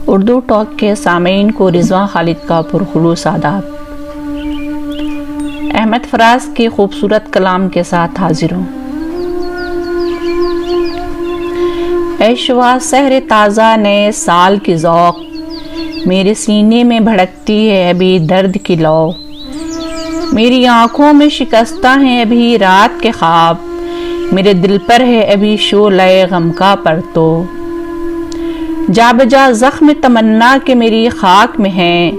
Urdu talk کے سامعین کو رضوان خالد کا پرخلوص آداب۔ احمد فراز کے خوبصورت کلام کے ساتھ حاضر ہوں۔ اے شوا سحر تازہ نئے سال کی ذوق، میرے سینے میں بھڑکتی ہے ابھی درد کی لو، میری آنکھوں میں شکستہ ہیں ابھی رات کے خواب، میرے دل پر ہے ابھی شعلہ غم کا پرتو، جا بجا زخم تمنا کے میری خاک میں ہیں،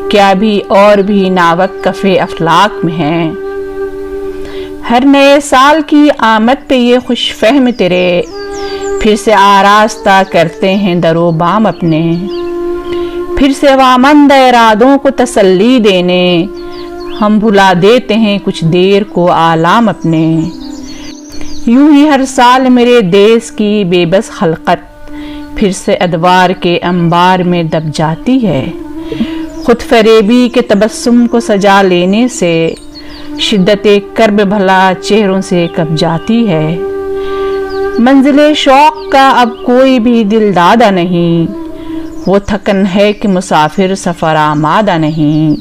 کیا بھی اور بھی ناوک کفے افلاک میں ہیں۔ ہر نئے سال کی آمد پہ یہ خوش فہم تیرے، پھر سے آراستہ کرتے ہیں در و بام اپنے، پھر سے وامند ارادوں کو تسلی دینے، ہم بھلا دیتے ہیں کچھ دیر کو آلام اپنے۔ یوں ہی ہر سال میرے دیس کی بے بس خلقت پھر سے ادوار کے انبار میں دب جاتی ہے، خود فریبی کے تبسم کو سجا لینے سے شدت کرب بھلا چہروں سے کب جاتی ہے۔ منزل شوق کا اب کوئی بھی دل دادا نہیں، وہ تھکن ہے کہ مسافر سفر آمادہ نہیں۔